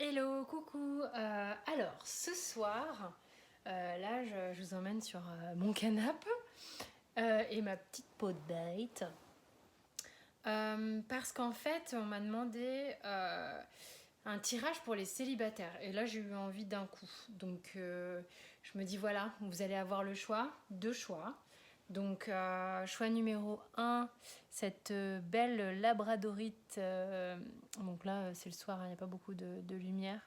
Hello, coucou. Alors, ce soir, là, je vous emmène sur mon canapé et ma petite peau de bête. Parce qu'en fait, on m'a demandé un tirage pour les célibataires. Et là, j'ai eu envie d'un coup. Donc, je me dis, voilà, vous allez avoir le choix, deux choix. Donc, choix numéro 1, cette belle labradorite. Donc là, c'est le soir, il n'y a pas beaucoup de lumière.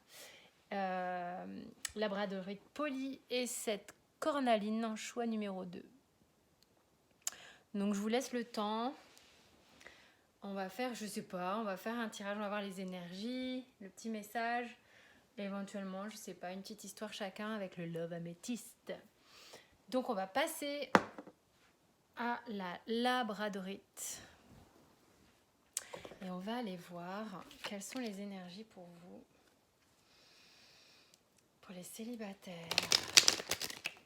Labradorite polie et cette cornaline en choix numéro 2. Donc, je vous laisse le temps. On va faire, je sais pas, on va faire un tirage, on va voir les énergies, le petit message. Et éventuellement, je sais pas, une petite histoire chacun avec le love améthyste. Donc, on va passer à la labradorite. Et on va aller voir quelles sont les énergies pour vous, pour les célibataires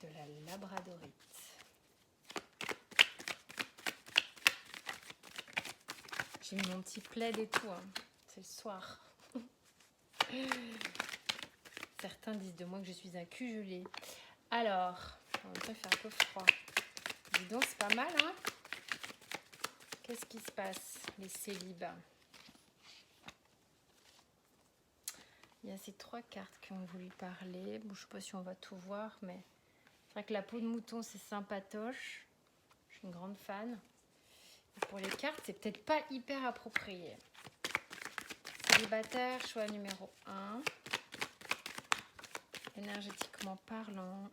de la labradorite. J'ai mis mon petit plaid et tout, hein. C'est le soir. Certains disent de moi que je suis un cul gelé. Alors, en même temps, il fait un peu froid. Dis donc, c'est pas mal, hein? Qu'est-ce qui se passe, les célibats? Il y a ces 3 cartes qui ont voulu parler. Bon, je sais pas si on va tout voir, mais c'est vrai que la peau de mouton, c'est sympatoche. Je suis une grande fan. Et pour les cartes, c'est peut-être pas hyper approprié. Célibataire, choix numéro 1. Énergétiquement parlant.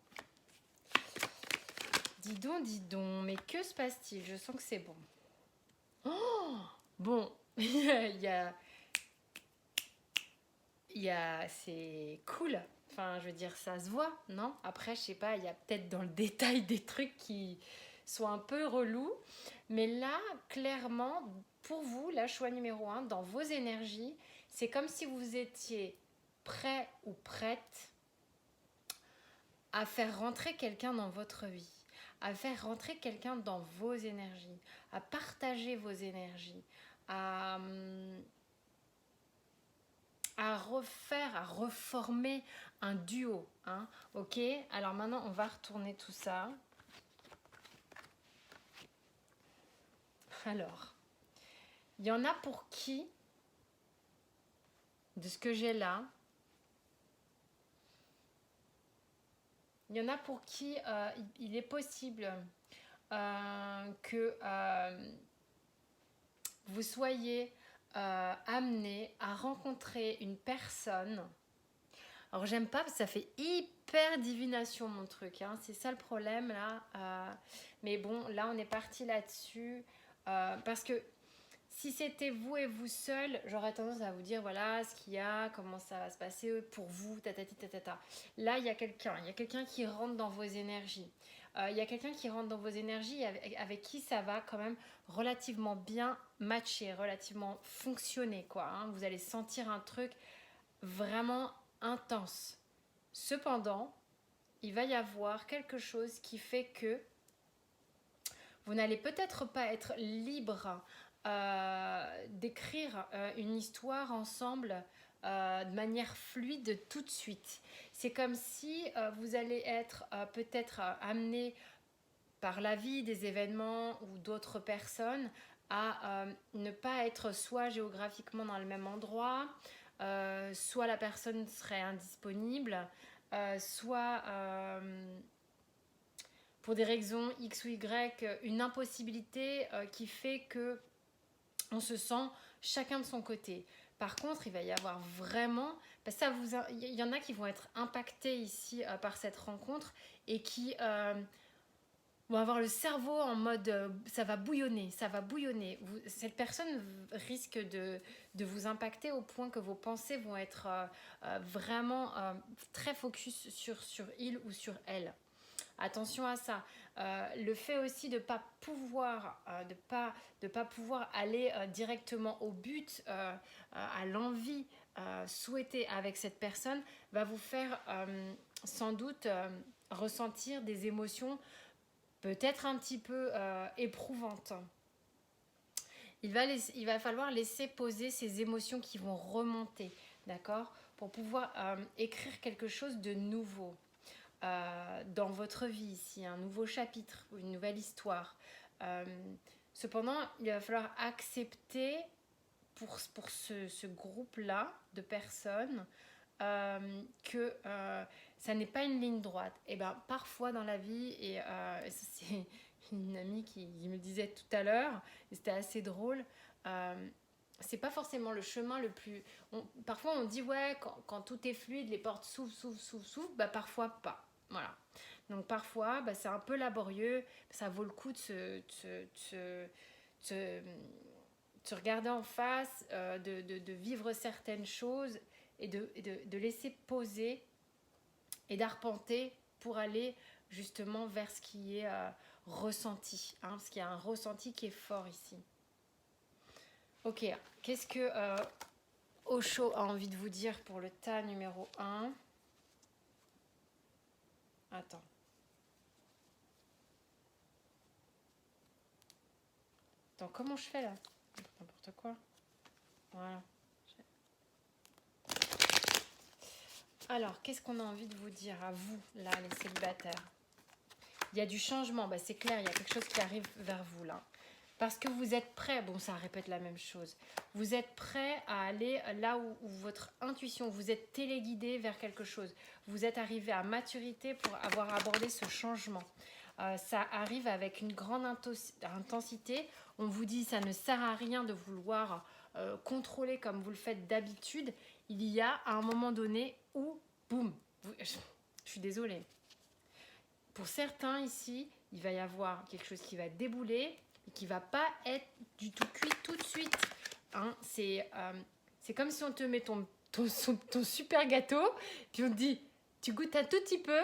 Dis donc, mais que se passe-t-il? Je sens que c'est bon. Oh, bon, c'est cool. Enfin, je veux dire, ça se voit, non? Après, je sais pas, il y a peut-être dans le détail des trucs qui sont un peu relous. Mais là, clairement, pour vous, la choix numéro 1, dans vos énergies, c'est comme si vous étiez prêt ou prête à faire rentrer quelqu'un dans votre vie, à faire rentrer quelqu'un dans vos énergies, à partager vos énergies, à refaire, à reformer un duo. Hein, ok? Alors maintenant, on va retourner tout ça. Alors, il y en a pour qui, de ce que j'ai là, il y en a pour qui il est possible que vous soyez amené à rencontrer une personne. Alors j'aime pas parce que ça fait hyper divination mon truc, hein. C'est ça le problème là. Mais bon, là on est parti là-dessus parce que si c'était vous et vous seul, j'aurais tendance à vous dire voilà ce qu'il y a, comment ça va se passer pour vous, tatati tatata. Là il y a quelqu'un qui rentre dans vos énergies. Il y a quelqu'un qui rentre dans vos énergies avec qui ça va quand même relativement bien matcher, relativement fonctionner quoi. Hein. Vous allez sentir un truc vraiment intense. Cependant, il va y avoir quelque chose qui fait que vous n'allez peut-être pas être libre d'écrire une histoire ensemble de manière fluide tout de suite. C'est comme si vous allez être peut-être amené par la vie, des événements ou d'autres personnes à ne pas être soit géographiquement dans le même endroit, soit la personne serait indisponible, soit pour des raisons X ou Y, une impossibilité qui fait que on se sent chacun de son côté. Par contre, il va y avoir vraiment, il y en a qui vont être impactés ici par cette rencontre et qui vont avoir le cerveau en mode ça va bouillonner. Cette personne risque de vous impacter au point que vos pensées vont être vraiment très focus sur il ou sur elle. Attention à ça. Le fait aussi de ne pas pouvoir, de pas pouvoir aller directement au but, à l'envie souhaitée avec cette personne, va vous faire sans doute ressentir des émotions peut-être un petit peu éprouvantes. Il va falloir laisser poser ces émotions qui vont remonter. d'accord? Pour pouvoir écrire quelque chose de nouveau dans votre vie ici, un nouveau chapitre, une nouvelle histoire. Cependant, il va falloir accepter pour ce groupe-là de personnes que ça n'est pas une ligne droite. Et ben parfois dans la vie, et c'est une amie qui me disait tout à l'heure, et c'était assez drôle, c'est pas forcément le chemin le plus... parfois on dit ouais, quand tout est fluide, les portes s'ouvrent, bah parfois pas. Voilà. Donc parfois, bah, c'est un peu laborieux, ça vaut le coup de se regarder en face, de vivre certaines choses et de laisser poser et d'arpenter pour aller justement vers ce qui est ressenti, hein, parce qu'il y a un ressenti qui est fort ici. Ok, qu'est-ce que Osho a envie de vous dire pour le tas numéro 1? Attends. Attends, comment je fais là? N'importe quoi. Voilà. Alors, qu'est-ce qu'on a envie de vous dire à vous, là, les célibataires? Il y a du changement, bah, c'est clair, il y a quelque chose qui arrive vers vous, là. Parce que vous êtes prêt, bon, ça répète la même chose, vous êtes prêt à aller là où votre intuition, vous êtes téléguidé vers quelque chose. Vous êtes arrivé à maturité pour avoir abordé ce changement. Ça arrive avec une grande intensité. On vous dit, ça ne sert à rien de vouloir contrôler comme vous le faites d'habitude. Il y a un moment donné où, boum, je suis désolée. Pour certains ici, il va y avoir quelque chose qui va débouler et qui ne va pas être du tout cuit tout de suite. Hein, c'est comme si on te met ton super gâteau, puis on te dit, tu goûtes un tout petit peu,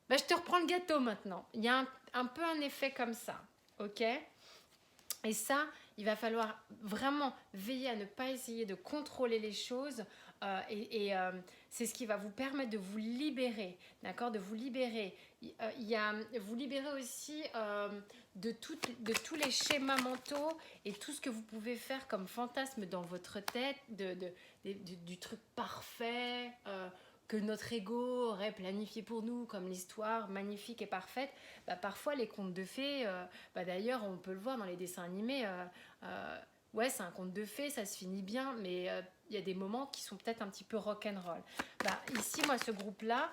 bah, je te reprends le gâteau maintenant. Il y a un peu un effet comme ça, ok? Et ça, il va falloir vraiment veiller à ne pas essayer de contrôler les choses c'est ce qui va vous permettre de vous libérer, d'accord? De vous libérer. Vous libérer aussi de tous les schémas mentaux et tout ce que vous pouvez faire comme fantasme dans votre tête, du truc parfait que notre ego aurait planifié pour nous, comme l'histoire magnifique et parfaite. Bah, parfois, les contes de fées, d'ailleurs, on peut le voir dans les dessins animés, ouais, c'est un conte de fées, ça se finit bien, mais il y a des moments qui sont peut-être un petit peu rock'n'roll. Bah, ici, moi, ce groupe-là,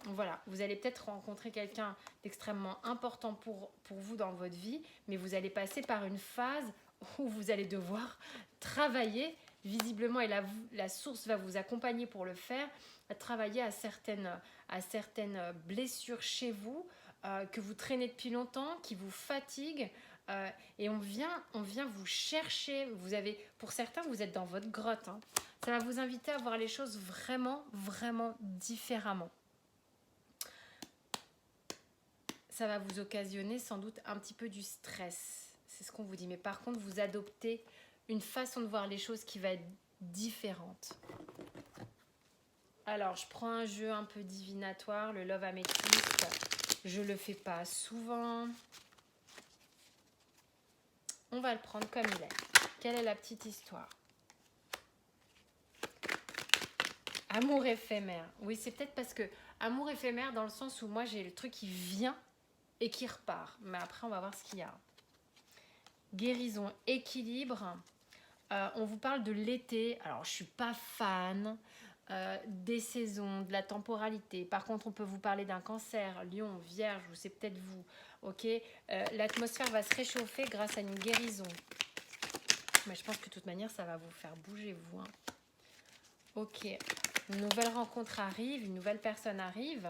voilà, vous allez peut-être rencontrer quelqu'un d'extrêmement important pour vous dans votre vie, mais vous allez passer par une phase où vous allez devoir travailler visiblement, et la source va vous accompagner pour le faire, à travailler à certaines blessures chez vous, que vous traînez depuis longtemps, qui vous fatiguent, et on vient vous chercher. Pour certains, vous êtes dans votre grotte, hein. Ça va vous inviter à voir les choses vraiment, vraiment différemment. Ça va vous occasionner sans doute un petit peu du stress. C'est ce qu'on vous dit. Mais par contre, vous adoptez une façon de voir les choses qui va être différente. Alors, je prends un jeu un peu divinatoire, le Love Amethyst. Je le fais pas souvent. On va le prendre comme il est. Quelle est la petite histoire? Amour éphémère. Oui, c'est peut-être parce que amour éphémère dans le sens où moi j'ai le truc qui vient et qui repart. Mais après, on va voir ce qu'il y a. Guérison, équilibre. On vous parle de l'été. Alors, je ne suis pas fan des saisons, de la temporalité. Par contre, on peut vous parler d'un cancer, lion, vierge, ou c'est peut-être vous. Ok, l'atmosphère va se réchauffer grâce à une guérison. Mais je pense que de toute manière, ça va vous faire bouger, vous. Hein. Ok, une nouvelle rencontre arrive, une nouvelle personne arrive.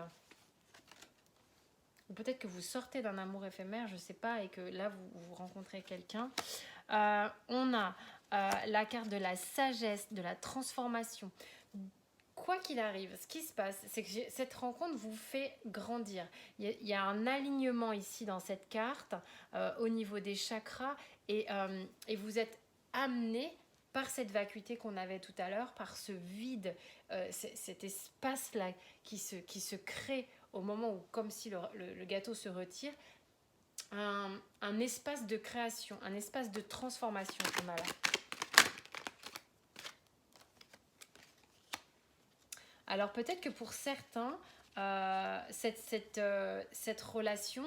Ou peut-être que vous sortez d'un amour éphémère, je ne sais pas, et que là, vous rencontrez quelqu'un. On a la carte de la sagesse, de la transformation. Quoi qu'il arrive, ce qui se passe, c'est que cette rencontre vous fait grandir. Il y a un alignement ici dans cette carte au niveau des chakras et vous êtes amené par cette vacuité qu'on avait tout à l'heure, par ce vide, cet espace-là qui se crée au moment où, comme si le gâteau se retire, un espace de création, un espace de transformation qu'on a là. Alors peut-être que pour certains, cette relation,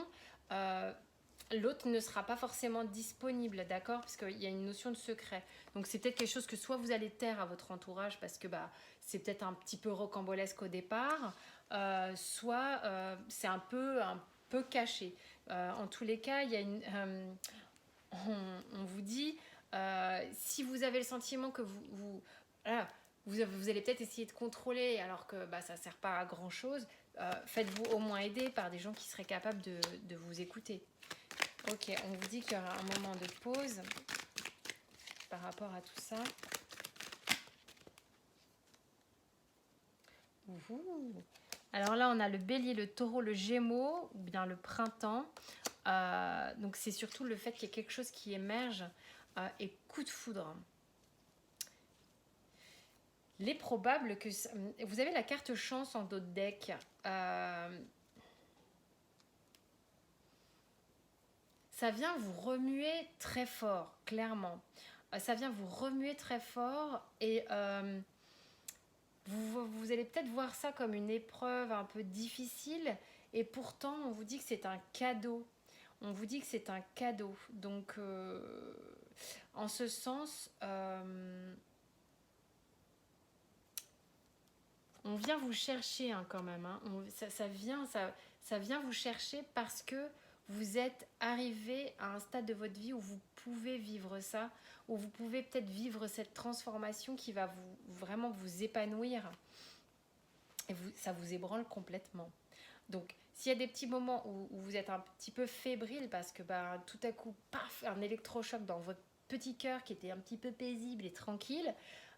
euh, l'autre ne sera pas forcément disponible, d'accord? Parce qu'il y a une notion de secret. Donc c'est peut-être quelque chose que soit vous allez taire à votre entourage parce que bah, c'est peut-être un petit peu rocambolesque au départ, soit c'est un peu caché. En tous les cas, il y a on vous dit, si vous avez le sentiment que voilà, vous allez peut-être essayer de contrôler alors que bah, ça ne sert pas à grand chose, faites-vous au moins aider par des gens qui seraient capables de vous écouter. Ok, on vous dit qu'il y aura un moment de pause par rapport à tout ça. Ouhou. Alors là, on a le bélier, le taureau, le gémeaux, ou bien le printemps. Donc c'est surtout le fait qu'il y ait quelque chose qui émerge et coup de foudre. Il est probable que... Vous avez la carte chance en dos de deck. Ça vient vous remuer très fort, clairement. Ça vient vous remuer très fort et vous allez peut-être voir ça comme une épreuve un peu difficile et pourtant on vous dit que c'est un cadeau. On vous dit que c'est un cadeau. Donc en ce sens, on vient vous chercher hein, quand même. Hein. Ça vient vous chercher parce que vous êtes arrivé à un stade de votre vie où vous pouvez vivre ça, où vous pouvez peut-être vivre cette transformation qui va vraiment vous épanouir et ça vous ébranle complètement. Donc, s'il y a des petits moments où vous êtes un petit peu fébrile parce que bah, tout à coup, paf, un électrochoc dans votre petit cœur qui était un petit peu paisible et tranquille,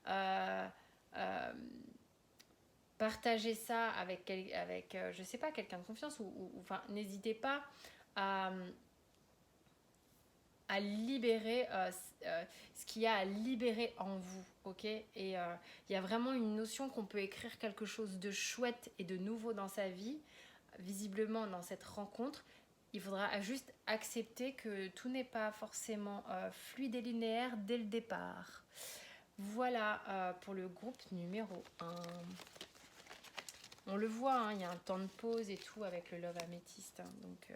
euh, euh, partagez ça avec je sais pas, quelqu'un de confiance ou enfin, n'hésitez pas à, à libérer ce qu'il y a à libérer en vous, ok? Et il y a vraiment une notion qu'on peut écrire quelque chose de chouette et de nouveau dans sa vie, visiblement dans cette rencontre. Il faudra juste accepter que tout n'est pas forcément fluide et linéaire dès le départ. Voilà pour le groupe numéro 1. On le voit, hein, il y a un temps de pause et tout avec le Love Améthyste. Hein, donc,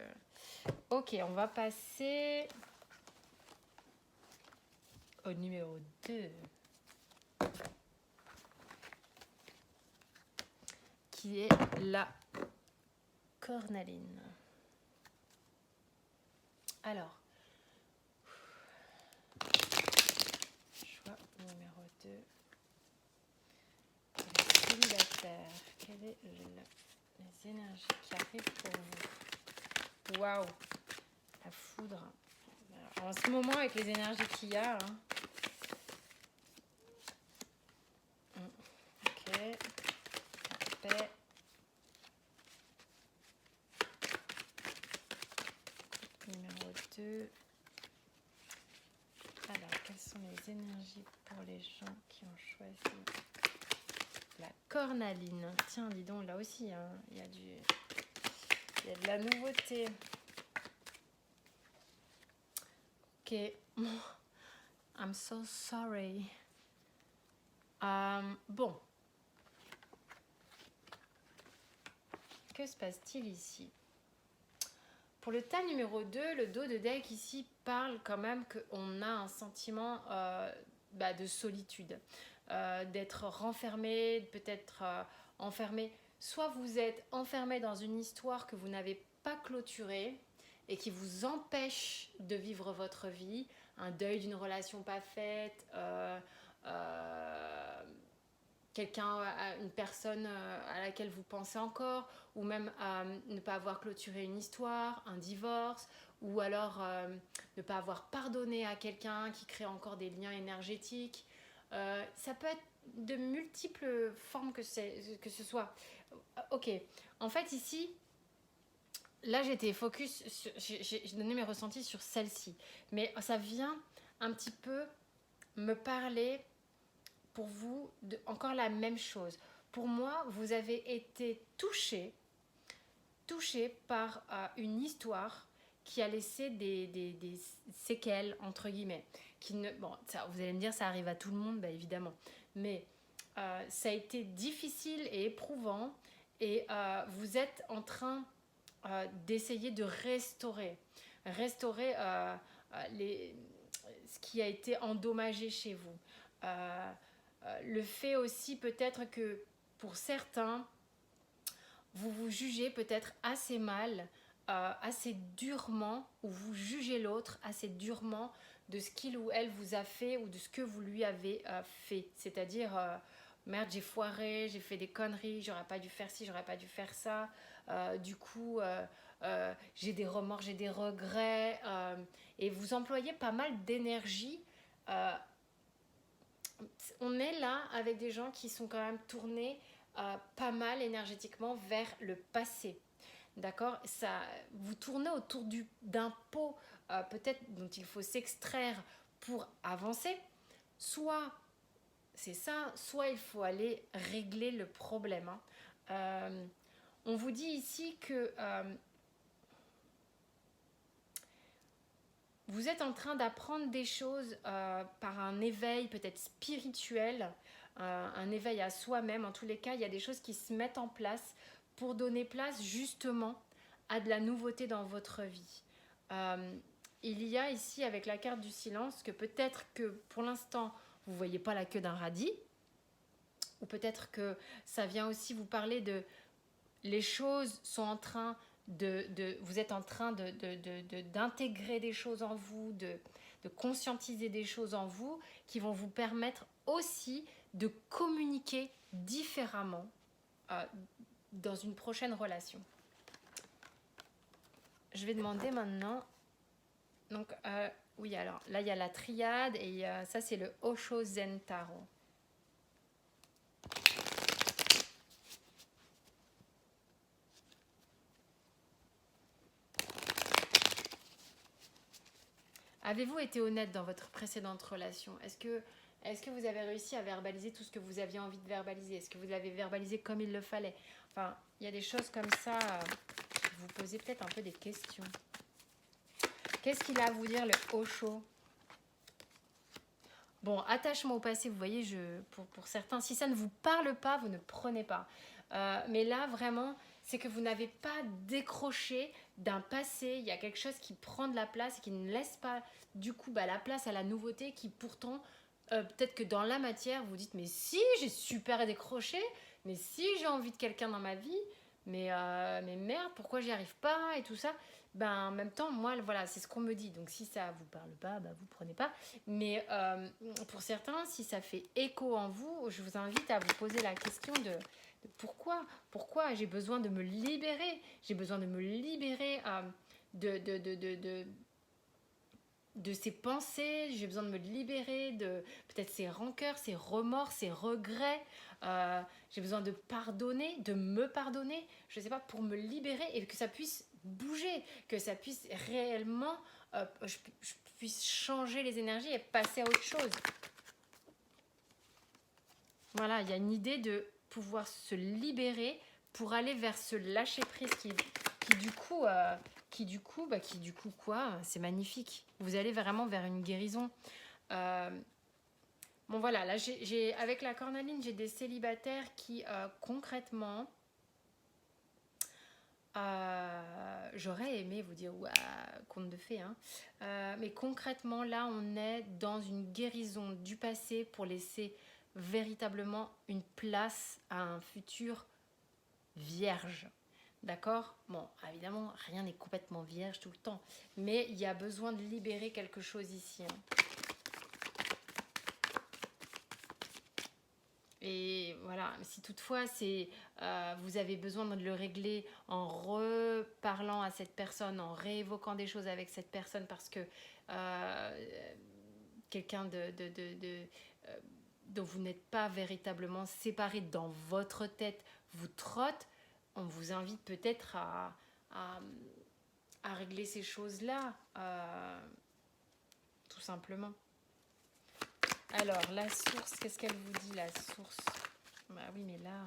ok, on va passer au numéro 2. Qui est la cornaline. Alors, choix numéro 2. Le célibataire. Quelles est les énergies qui arrivent pour vous? Waouh, la foudre. Alors, en ce moment, avec les énergies qu'il y a, hein, ok, paix. Numéro 2. Alors, quelles sont les énergies pour les gens qui ont choisi la cornaline? Tiens, dis donc, là aussi, hein, il y a de la nouveauté. Ok. I'm so sorry. Bon. Que se passe-t-il ici? Pour le tas numéro 2, le dos de deck ici parle quand même qu'on a un sentiment de solitude, d'être renfermé, peut-être enfermé. Soit vous êtes enfermé dans une histoire que vous n'avez pas clôturée et qui vous empêche de vivre votre vie, un deuil d'une relation pas faite, quelqu'un, une personne à laquelle vous pensez encore, ou même ne pas avoir clôturé une histoire, un divorce, ou alors ne pas avoir pardonné à quelqu'un qui crée encore des liens énergétiques. Ça peut être de multiples formes que ce soit. Ok, en fait ici, là j'étais focus, j'ai donné mes ressentis sur celle-ci, mais ça vient un petit peu me parler pour vous encore la même chose. Pour moi, vous avez été touché par une histoire qui a laissé des séquelles, entre guillemets. Qui ne, bon, ça, vous allez me dire, ça arrive à tout le monde, bah, évidemment. Mais ça a été difficile et éprouvant et vous êtes en train d'essayer de restaurer ce qui a été endommagé chez vous. Le fait aussi peut-être que pour certains, vous vous jugez peut-être assez mal, assez durement, ou vous jugez l'autre assez durement de ce qu'il ou elle vous a fait ou de ce que vous lui avez fait. C'est-à-dire, merde, j'ai foiré, j'ai fait des conneries, j'aurais pas dû faire ci, j'aurais pas dû faire ça. Du coup, j'ai des remords, j'ai des regrets. Et vous employez pas mal d'énergie. Euh, on est là avec des gens qui sont quand même tournés pas mal énergétiquement vers le passé. D'accord, ça, vous tournez autour d'un pot peut-être dont il faut s'extraire pour avancer. Soit c'est ça, soit il faut aller régler le problème. Hein. On vous dit ici que vous êtes en train d'apprendre des choses par un éveil peut-être spirituel, un éveil à soi-même. En tous les cas, il y a des choses qui se mettent en place pour donner place justement à de la nouveauté dans votre vie. Il y a ici avec la carte du silence que peut-être que pour l'instant, vous ne voyez pas la queue d'un radis, ou peut-être que ça vient aussi vous parler de les choses sont en train vous êtes en train d'intégrer des choses en vous, de conscientiser des choses en vous qui vont vous permettre aussi de communiquer différemment dans une prochaine relation. Je vais demander maintenant, donc oui, alors là il y a la triade et ça c'est le Osho Zen Tarot. Avez-vous été honnête dans votre précédente relation? Est-ce que vous avez réussi à verbaliser tout ce que vous aviez envie de verbaliser? Est-ce que vous l'avez verbalisé comme il le fallait? Enfin, il y a des choses comme ça. Vous posez peut-être un peu des questions. Qu'est-ce qu'il a à vous dire, le Osho? Bon, attachement au passé, vous voyez, pour certains, si ça ne vous parle pas, vous ne prenez pas. Mais là, vraiment, c'est que vous n'avez pas décroché d'un passé. Il y a quelque chose qui prend de la place et qui ne laisse pas, du coup, la place à la nouveauté qui pourtant, peut-être que dans la matière, vous dites, mais si, j'ai super décroché, mais si, j'ai envie de quelqu'un dans ma vie, mais merde, pourquoi j'y arrive pas et tout ça. En même temps, moi, voilà, c'est ce qu'on me dit. Donc, si ça vous parle pas, vous prenez pas. Mais pour certains, si ça fait écho en vous, je vous invite à vous poser la question de pourquoi j'ai besoin de me libérer. J'ai besoin de me libérer de ces pensées, j'ai besoin de me libérer de peut-être ces rancœurs, ces remords, ces regrets. J'ai besoin de pardonner, de me pardonner, je ne sais pas, pour me libérer et que ça puisse bouger, que ça puisse réellement, je puisse changer les énergies et passer à autre chose. Voilà, il y a une idée de pouvoir se libérer pour aller vers ce lâcher prise qui du coup quoi, c'est magnifique. Vous allez vraiment vers une guérison. Bon voilà, là avec la cornaline, j'ai des célibataires qui concrètement, j'aurais aimé vous dire conte de fées, hein, mais concrètement là on est dans une guérison du passé pour laisser véritablement une place à un futur vierge. D'accord? Bon, évidemment, rien n'est complètement vierge tout le temps, mais il y a besoin de libérer quelque chose ici. Hein. Et voilà, si toutefois vous avez besoin de le régler en reparlant à cette personne, en réévoquant des choses avec cette personne parce que quelqu'un dont vous n'êtes pas véritablement séparé dans votre tête vous trotte, on vous invite peut-être à régler ces choses-là, tout simplement. Alors, la source, qu'est-ce qu'elle vous dit, la source? Oui, mais là...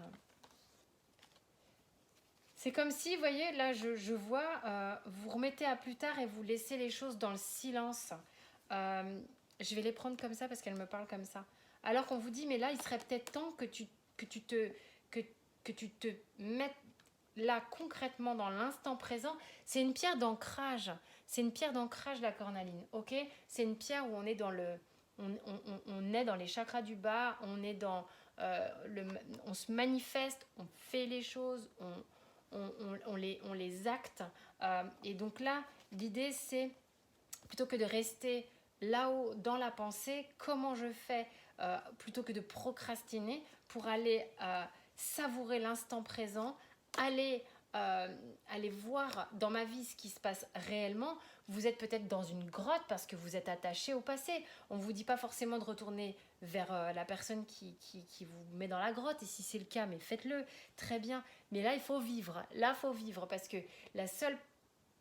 C'est comme si, vous voyez, là, je vois, vous remettez à plus tard et vous laissez les choses dans le silence. Je vais les prendre comme ça parce qu'elles me parlent comme ça. Alors qu'on vous dit, mais là, il serait peut-être temps que tu te, que, que tu te mettes là concrètement dans l'instant présent. C'est une pierre d'ancrage. C'est une pierre d'ancrage, la cornaline. Ok, c'est une pierre où on est dans le, on est dans les chakras du bas. On est dans on se manifeste, on fait les choses, on les acte. Et donc là, l'idée c'est plutôt que de rester là-haut dans la pensée, comment je fais plutôt que de procrastiner pour aller savourer l'instant présent, aller, aller voir dans ma vie ce qui se passe réellement. Vous êtes peut-être dans une grotte parce que vous êtes attaché au passé. On ne vous dit pas forcément de retourner vers la personne qui vous met dans la grotte. Et si c'est le cas, mais faites-le, très bien. Mais là, il faut vivre. Là, il faut vivre parce que la seule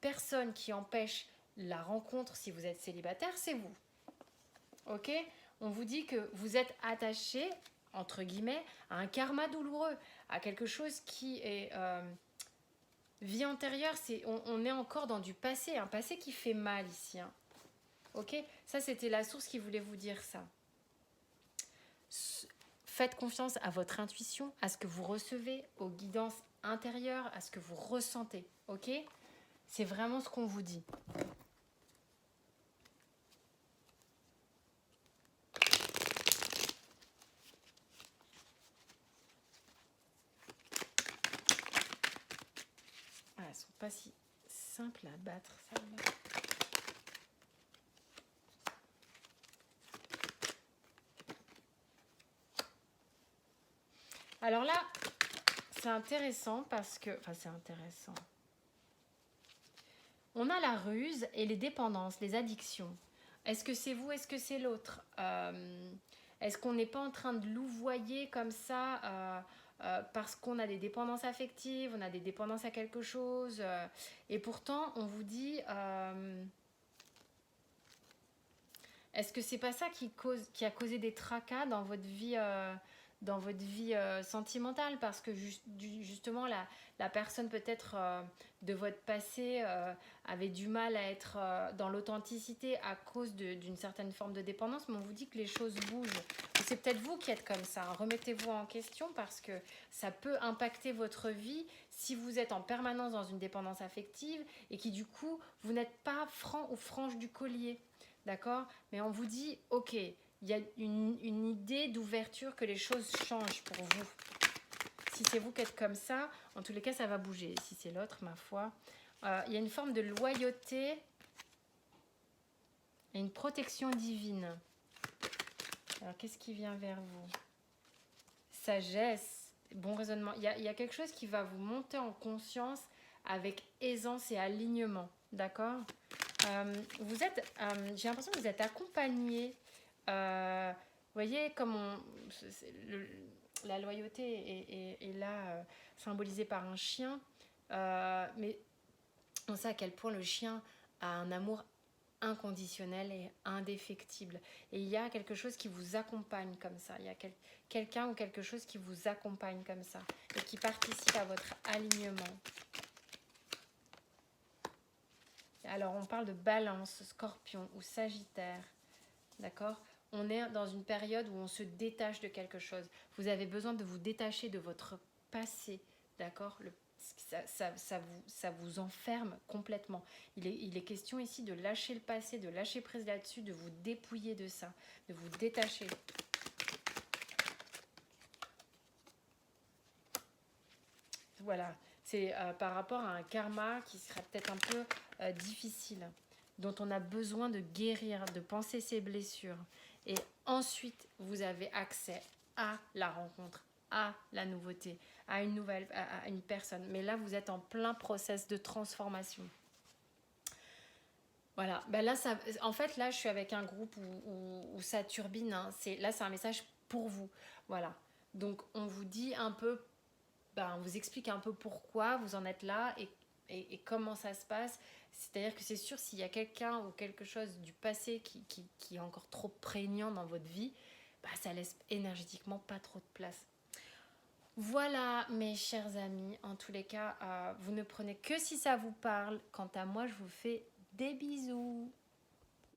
personne qui empêche la rencontre si vous êtes célibataire, c'est vous. Ok? On vous dit que vous êtes attaché, entre guillemets, à un karma douloureux, à quelque chose qui est vie antérieure. On est encore dans du passé, un passé qui fait mal ici. Hein. Ok? Ça, c'était la source qui voulait vous dire ça. Faites confiance à votre intuition, à ce que vous recevez, aux guidances intérieures, à ce que vous ressentez. Ok? C'est vraiment ce qu'on vous dit. Elles ne sont pas si simples à battre, celles-là. Alors là, c'est intéressant parce que... Enfin, c'est intéressant. On a la ruse et les dépendances, les addictions. Est-ce que c'est vous, est-ce que c'est l'autre Est-ce qu'on n'est pas en train de louvoyer comme ça parce qu'on a des dépendances affectives, on a des dépendances à quelque chose et pourtant, on vous dit... est-ce que c'est pas ça qui a causé des tracas dans votre vie sentimentale parce que justement la personne peut-être de votre passé avait du mal à être dans l'authenticité à cause d'une certaine forme de dépendance, mais on vous dit que les choses bougent. C'est peut-être vous qui êtes comme ça. Hein. Remettez-vous en question parce que ça peut impacter votre vie si vous êtes en permanence dans une dépendance affective et qui du coup vous n'êtes pas franc ou franche du collier. D'accord? Mais on vous dit, ok, il y a une idée d'ouverture que les choses changent pour vous. Si c'est vous qui êtes comme ça, en tous les cas, ça va bouger. Si c'est l'autre, ma foi. Il y a une forme de loyauté et une protection divine. Alors, qu'est-ce qui vient vers vous? Sagesse, bon raisonnement. Il y a quelque chose qui va vous monter en conscience avec aisance et alignement. D'accord? Vous êtes, j'ai l'impression que vous êtes accompagné. Vous voyez, comme la loyauté est là symbolisée par un chien, mais on sait à quel point le chien a un amour inconditionnel et indéfectible. Et il y a quelque chose qui vous accompagne comme ça. Il y a quelqu'un ou quelque chose qui vous accompagne comme ça et qui participe à votre alignement. Alors, on parle de balance, scorpion ou sagittaire, d'accord? On est dans une période où on se détache de quelque chose. Vous avez besoin de vous détacher de votre passé, d'accord? Ça vous enferme complètement. Il est question ici de lâcher le passé, de lâcher prise là-dessus, de vous dépouiller de ça, de vous détacher. Voilà, c'est par rapport à un karma qui sera peut-être un peu difficile, dont on a besoin de guérir, de penser ses blessures. Et ensuite, vous avez accès à la rencontre, à la nouveauté, à une personne. Mais là, vous êtes en plein process de transformation. Voilà, ben là, en fait, là, je suis avec un groupe où ça turbine. Hein. Là, c'est un message pour vous. Voilà. Donc, on vous dit un peu, on vous explique un peu pourquoi vous en êtes là et comment ça se passe. C'est-à-dire que c'est sûr, s'il y a quelqu'un ou quelque chose du passé qui est encore trop prégnant dans votre vie, ça laisse énergétiquement pas trop de place. Voilà, mes chers amis. En tous les cas, vous ne prenez que si ça vous parle. Quant à moi, je vous fais des bisous.